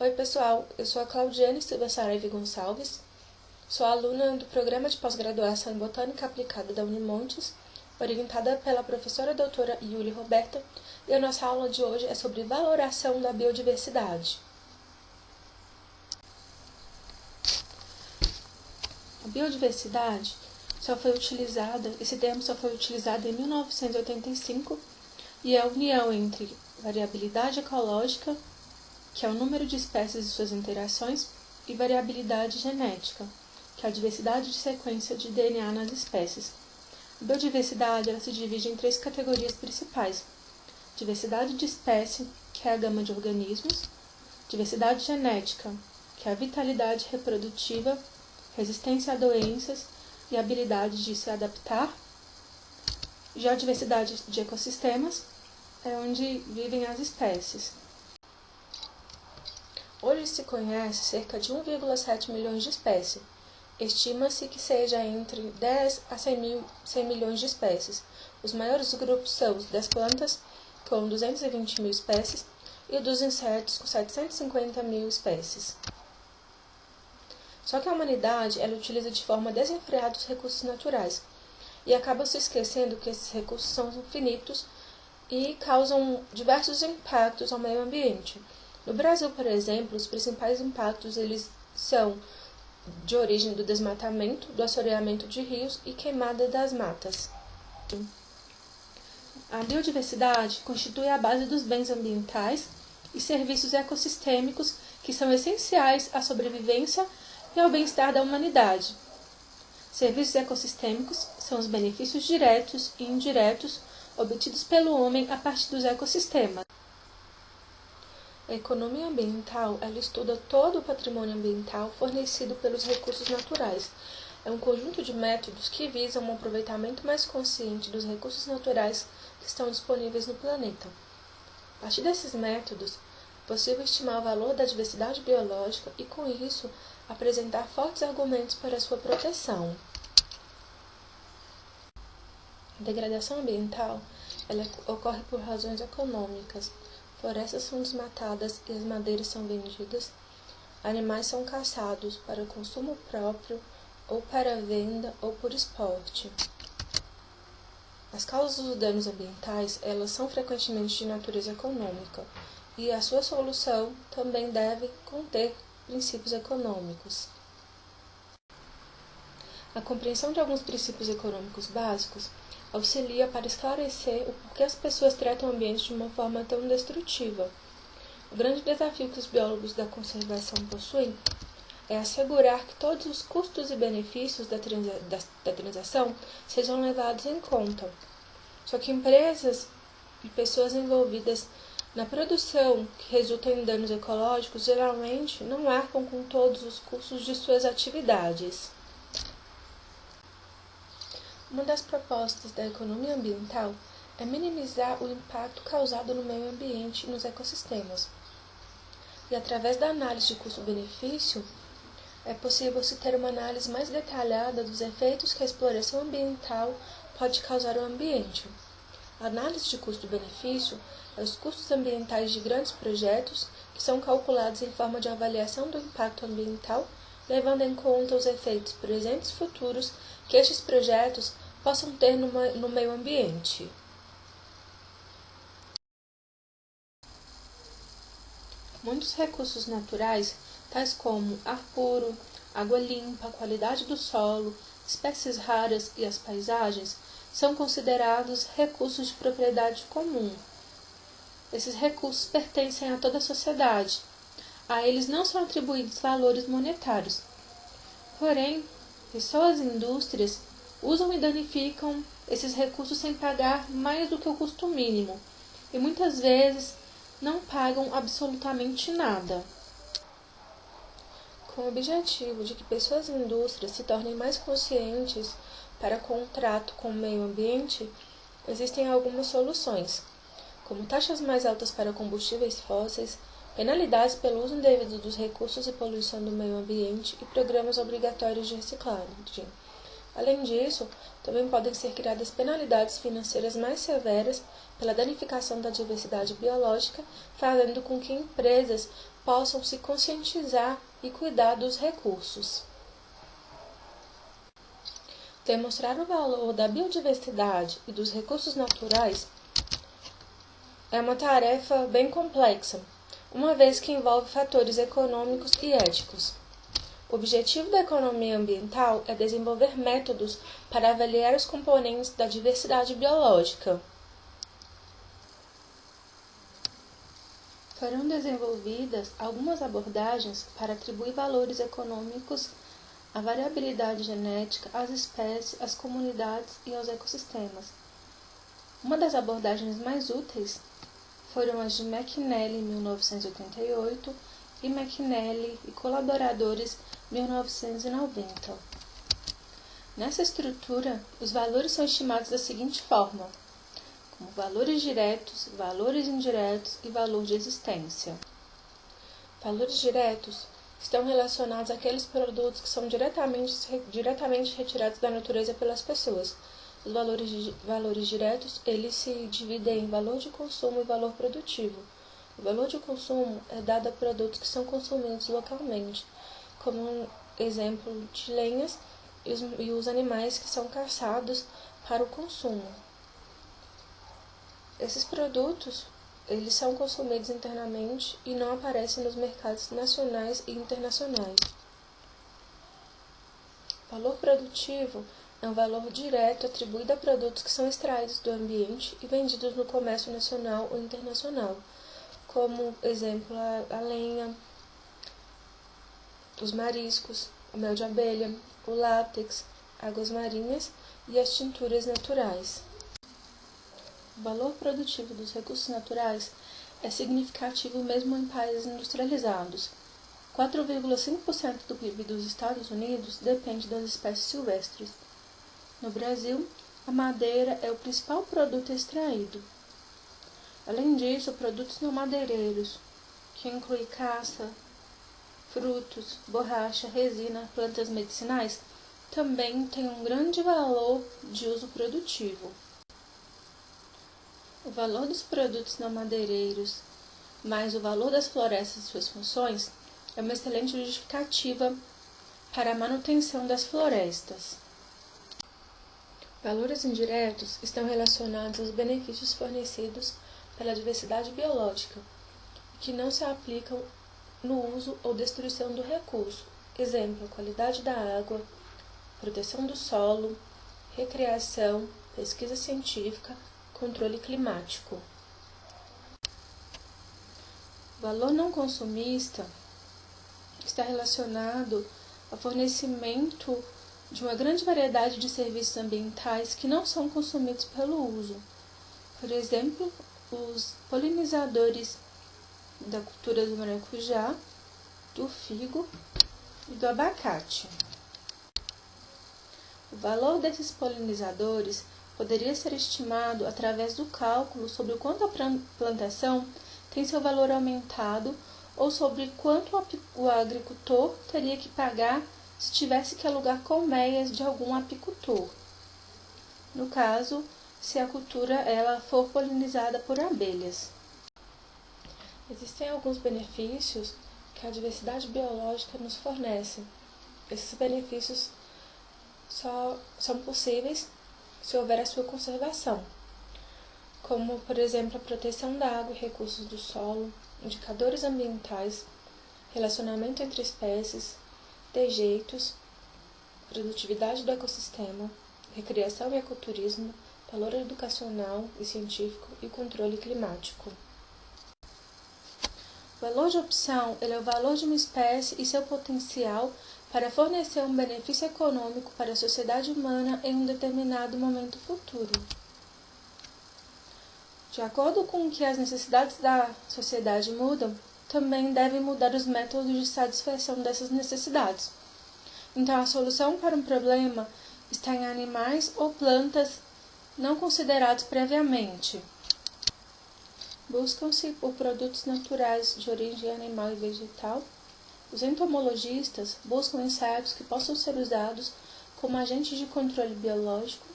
Oi pessoal, eu sou a Claudiane Silva Saraiva Gonçalves, sou aluna do Programa de Pós-Graduação em Botânica Aplicada da Unimontes, orientada pela professora doutora Yuli Roberta, e a nossa aula de hoje é sobre valoração da biodiversidade. A biodiversidade esse termo só foi utilizado em 1985 e é a união entre variabilidade ecológica, que é o número de espécies e suas interações, e variabilidade genética, que é a diversidade de sequência de DNA nas espécies. A biodiversidade se divide em 3 categorias principais: diversidade de espécie, que é a gama de organismos; diversidade genética, que é a vitalidade reprodutiva, resistência a doenças e habilidade de se adaptar. Já a diversidade de ecossistemas é onde vivem as espécies. Hoje se conhece cerca de 1,7 milhões de espécies. Estima-se que seja entre 10 a 100 milhões de espécies. Os maiores grupos são os das plantas, com 220 mil espécies, e dos insetos, com 750 mil espécies. Só que a humanidade utiliza de forma desenfreada os recursos naturais e acaba se esquecendo que esses recursos são finitos e causam diversos impactos ao meio ambiente. No Brasil, por exemplo, os principais impactos são de origem do desmatamento, do assoreamento de rios e queimada das matas. A biodiversidade constitui a base dos bens ambientais e serviços ecossistêmicos que são essenciais à sobrevivência e ao bem-estar da humanidade. Serviços ecossistêmicos são os benefícios diretos e indiretos obtidos pelo homem a partir dos ecossistemas. A economia ambiental estuda todo o patrimônio ambiental fornecido pelos recursos naturais. É um conjunto de métodos que visam um aproveitamento mais consciente dos recursos naturais que estão disponíveis no planeta. A partir desses métodos, é possível estimar o valor da diversidade biológica e, com isso, apresentar fortes argumentos para sua proteção. A degradação ambiental ocorre por razões econômicas. Florestas são desmatadas e as madeiras são vendidas. Animais são caçados para consumo próprio, ou para venda, ou por esporte. As causas dos danos ambientais, são frequentemente de natureza econômica, e a sua solução também deve conter princípios econômicos. A compreensão de alguns princípios econômicos básicos auxilia para esclarecer o porquê as pessoas tratam o ambiente de uma forma tão destrutiva. O grande desafio que os biólogos da conservação possuem é assegurar que todos os custos e benefícios da transação sejam levados em conta. Só que empresas e pessoas envolvidas na produção que resultam em danos ecológicos geralmente não arcam com todos os custos de suas atividades. Uma das propostas da economia ambiental é minimizar o impacto causado no meio ambiente e nos ecossistemas. E através da análise de custo-benefício, é possível se ter uma análise mais detalhada dos efeitos que a exploração ambiental pode causar ao ambiente. A análise de custo-benefício é os custos ambientais de grandes projetos que são calculados em forma de avaliação do impacto ambiental, levando em conta os efeitos presentes e futuros que estes projetos possam ter no meio ambiente. Muitos recursos naturais, tais como ar puro, água limpa, qualidade do solo, espécies raras e as paisagens, são considerados recursos de propriedade comum. Esses recursos pertencem a toda a sociedade. A eles não são atribuídos valores monetários. Porém, pessoas e indústrias usam e danificam esses recursos sem pagar mais do que o custo mínimo, e muitas vezes não pagam absolutamente nada. Com o objetivo de que pessoas e indústrias se tornem mais conscientes para com o trato com o meio ambiente, existem algumas soluções, como taxas mais altas para combustíveis fósseis, penalidades pelo uso indevido dos recursos e poluição do meio ambiente e programas obrigatórios de reciclagem. Além disso, também podem ser criadas penalidades financeiras mais severas pela danificação da diversidade biológica, fazendo com que empresas possam se conscientizar e cuidar dos recursos. Demonstrar o valor da biodiversidade e dos recursos naturais é uma tarefa bem complexa, uma vez que envolve fatores econômicos e éticos. O objetivo da economia ambiental é desenvolver métodos para avaliar os componentes da diversidade biológica. Foram desenvolvidas algumas abordagens para atribuir valores econômicos à variabilidade genética, às espécies, às comunidades e aos ecossistemas. Uma das abordagens mais úteis foram as de McNally, em 1988, e McNally e colaboradores, 1990. Nessa estrutura, os valores são estimados da seguinte forma, como valores diretos, valores indiretos e valor de existência. Valores diretos estão relacionados àqueles produtos que são diretamente retirados da natureza pelas pessoas. Os valores diretos, eles se dividem em valor de consumo e valor produtivo. O valor de consumo é dado a produtos que são consumidos localmente, como um exemplo de lenhas e os animais que são caçados para o consumo. Esses produtos, eles são consumidos internamente e não aparecem nos mercados nacionais e internacionais. Valor produtivo é um valor direto atribuído a produtos que são extraídos do ambiente e vendidos no comércio nacional ou internacional, como exemplo a lenha, os mariscos, o mel de abelha, o látex, águas marinhas e as tinturas naturais. O valor produtivo dos recursos naturais é significativo mesmo em países industrializados. 4,5% do PIB dos Estados Unidos depende das espécies silvestres. No Brasil, a madeira é o principal produto extraído. Além disso, produtos não madeireiros, que incluem caça, frutos, borracha, resina, plantas medicinais, também têm um grande valor de uso produtivo. O valor dos produtos não madeireiros, mais o valor das florestas e suas funções, é uma excelente justificativa para a manutenção das florestas. Valores indiretos estão relacionados aos benefícios fornecidos pela diversidade biológica, que não se aplicam no uso ou destruição do recurso. Exemplo, a qualidade da água, proteção do solo, recreação, pesquisa científica, controle climático. O valor não consumista está relacionado ao fornecimento de uma grande variedade de serviços ambientais que não são consumidos pelo uso. Por exemplo, os polinizadores da cultura do maracujá, do figo e do abacate. O valor desses polinizadores poderia ser estimado através do cálculo sobre o quanto a plantação tem seu valor aumentado ou sobre quanto o agricultor teria que pagar se tivesse que alugar colmeias de algum apicultor. No caso, se a cultura ela for polinizada por abelhas. Existem alguns benefícios que a diversidade biológica nos fornece. Esses benefícios só são possíveis se houver a sua conservação, como, por exemplo, a proteção da água e recursos do solo, indicadores ambientais, relacionamento entre espécies, dejeitos, produtividade do ecossistema, recreação e ecoturismo, valor educacional e científico e controle climático. O valor de opção é o valor de uma espécie e seu potencial para fornecer um benefício econômico para a sociedade humana em um determinado momento futuro. De acordo com que as necessidades da sociedade mudam, também devem mudar os métodos de satisfação dessas necessidades. Então, a solução para um problema está em animais ou plantas não considerados previamente. Buscam-se por produtos naturais de origem animal e vegetal. Os entomologistas buscam insetos que possam ser usados como agentes de controle biológico.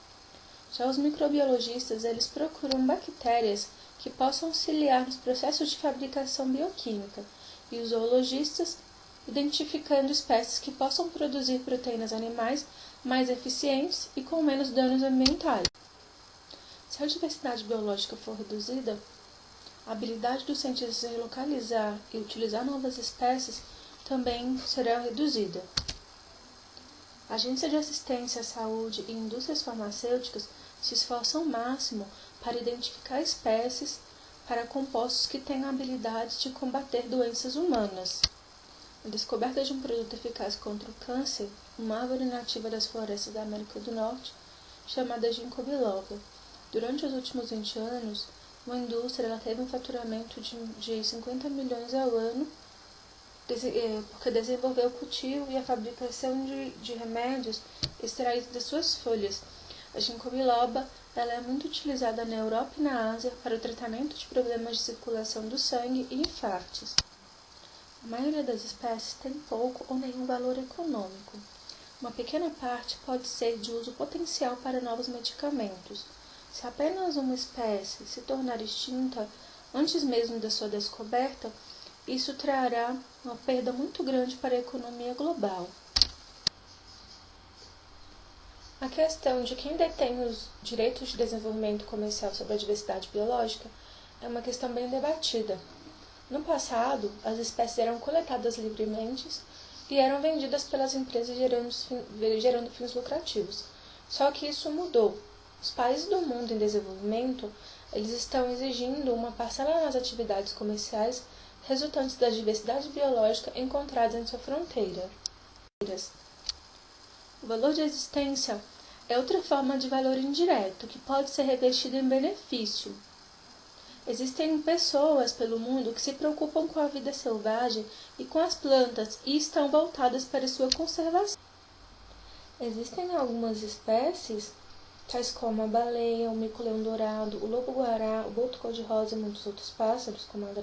Já os microbiologistas, eles procuram bactérias que possam auxiliar nos processos de fabricação bioquímica, e os zoologistas, identificando espécies que possam produzir proteínas animais mais eficientes e com menos danos ambientais. Se a diversidade biológica for reduzida, a habilidade dos cientistas em localizar e utilizar novas espécies também será reduzida. A Agência de Assistência à Saúde e indústrias farmacêuticas se esforçam ao máximo para identificar espécies para compostos que tenham a habilidade de combater doenças humanas. A descoberta de um produto eficaz contra o câncer, uma árvore nativa das florestas da América do Norte, chamada ginkgo biloba. Durante os últimos 20 anos, uma indústria teve um faturamento de 50 milhões ao ano, porque desenvolveu o cultivo e a fabricação de remédios extraídos das suas folhas. A ginkgo biloba é muito utilizada na Europa e na Ásia para o tratamento de problemas de circulação do sangue e infartos. A maioria das espécies tem pouco ou nenhum valor econômico. Uma pequena parte pode ser de uso potencial para novos medicamentos. Se apenas uma espécie se tornar extinta antes mesmo da sua descoberta, isso trará uma perda muito grande para a economia global. A questão de quem detém os direitos de desenvolvimento comercial sobre a diversidade biológica é uma questão bem debatida. No passado, as espécies eram coletadas livremente e eram vendidas pelas empresas gerando fins lucrativos. Só que isso mudou. Os países do mundo em desenvolvimento, eles estão exigindo uma parcela nas atividades comerciais resultantes da diversidade biológica encontradas em sua fronteira. O valor de existência é outra forma de valor indireto que pode ser revestido em benefício. Existem pessoas pelo mundo que se preocupam com a vida selvagem e com as plantas e estão voltadas para sua conservação. Existem algumas espécies, tais como a baleia, o mico-leão-dourado, o lobo-guará, o boto cor-de-rosa e muitos outros pássaros, como a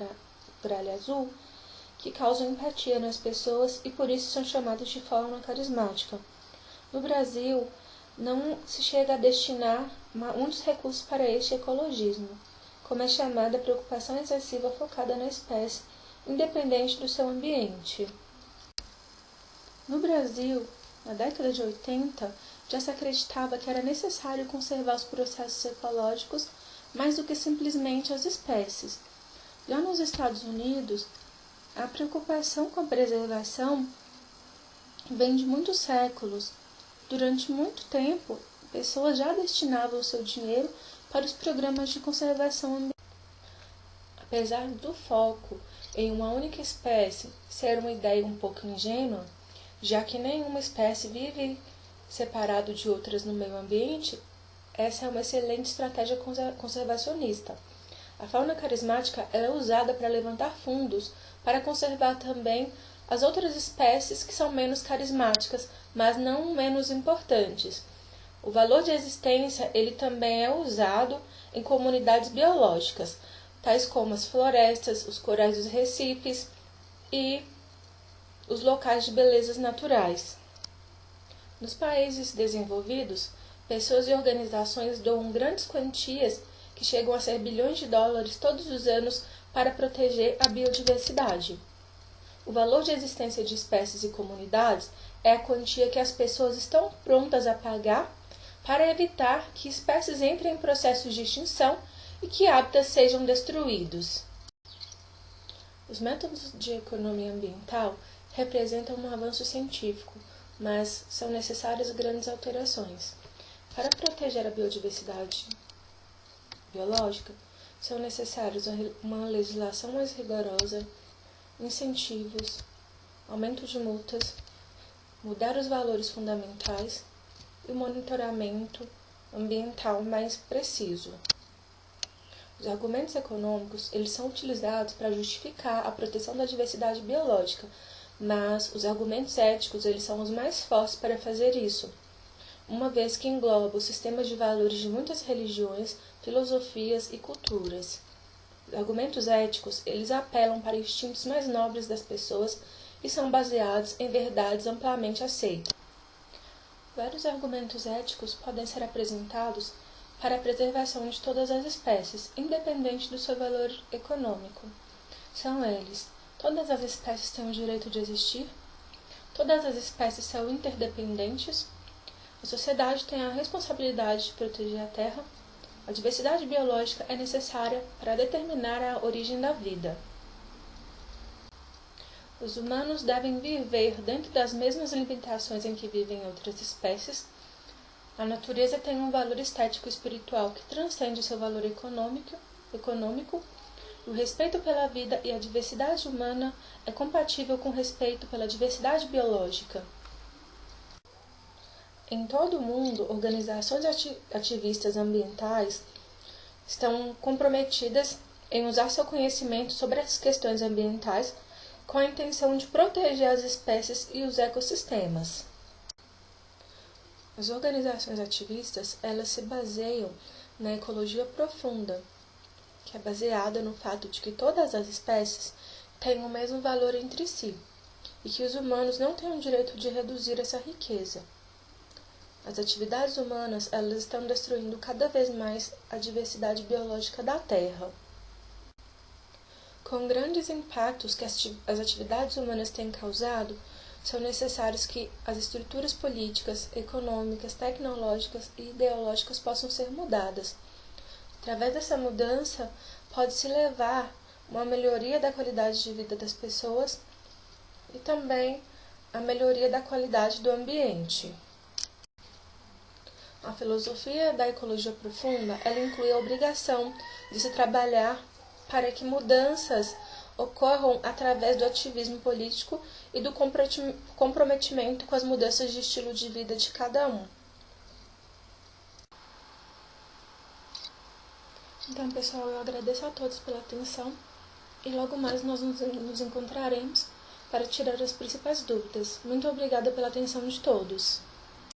gralha azul, que causam empatia nas pessoas e por isso são chamados de fauna carismática. No Brasil, não se chega a destinar muitos recursos para este ecologismo, como é chamada a preocupação excessiva focada na espécie, independente do seu ambiente. No Brasil, na década de 80, já se acreditava que era necessário conservar os processos ecológicos mais do que simplesmente as espécies. Já nos Estados Unidos, a preocupação com a preservação vem de muitos séculos. Durante muito tempo, pessoas já destinavam o seu dinheiro para os programas de conservação ambiental. Apesar do foco em uma única espécie ser uma ideia um pouco ingênua, já que nenhuma espécie vive separado de outras no meio ambiente, essa é uma excelente estratégia conservacionista. A fauna carismática é usada para levantar fundos para conservar também as outras espécies que são menos carismáticas, mas não menos importantes. O valor de existência ele também é usado em comunidades biológicas, tais como as florestas, os corais dos recifes e os locais de belezas naturais. Nos países desenvolvidos, pessoas e organizações doam grandes quantias, que chegam a ser bilhões de dólares todos os anos, para proteger a biodiversidade. O valor de existência de espécies e comunidades é a quantia que as pessoas estão prontas a pagar para evitar que espécies entrem em processos de extinção e que hábitats sejam destruídos. Os métodos de economia ambiental representam um avanço científico, mas são necessárias grandes alterações. Para proteger a biodiversidade biológica, são necessários uma legislação mais rigorosa, incentivos, aumento de multas, mudar os valores fundamentais e o monitoramento ambiental mais preciso. Os argumentos econômicos eles são utilizados para justificar a proteção da diversidade biológica, mas os argumentos éticos eles são os mais fortes para fazer isso, uma vez que engloba os sistemas de valores de muitas religiões, filosofias e culturas. Os argumentos éticos eles apelam para instintos mais nobres das pessoas e são baseados em verdades amplamente aceitas. Vários argumentos éticos podem ser apresentados para a preservação de todas as espécies, independente do seu valor econômico. São eles: todas as espécies têm o direito de existir, todas as espécies são interdependentes, a sociedade tem a responsabilidade de proteger a Terra, a diversidade biológica é necessária para determinar a origem da vida. Os humanos devem viver dentro das mesmas limitações em que vivem outras espécies. A natureza tem um valor estético e espiritual que transcende seu valor econômico. O respeito pela vida e a diversidade humana é compatível com o respeito pela diversidade biológica. Em todo o mundo, organizações ativistas ambientais estão comprometidas em usar seu conhecimento sobre as questões ambientais com a intenção de proteger as espécies e os ecossistemas. As organizações ativistas, elas se baseiam na ecologia profunda, que é baseada no fato de que todas as espécies têm o mesmo valor entre si e que os humanos não têm o direito de reduzir essa riqueza. As atividades humanas, elas estão destruindo cada vez mais a diversidade biológica da Terra. Com grandes impactos que as atividades humanas têm causado, são necessários que as estruturas políticas, econômicas, tecnológicas e ideológicas possam ser mudadas. Através dessa mudança, pode-se levar uma melhoria da qualidade de vida das pessoas e também a melhoria da qualidade do ambiente. A filosofia da ecologia profunda, ela inclui a obrigação de se trabalhar para que mudanças ocorram através do ativismo político e do comprometimento com as mudanças de estilo de vida de cada um. Então, pessoal, eu agradeço a todos pela atenção e logo mais nós nos encontraremos para tirar as principais dúvidas. Muito obrigada pela atenção de todos.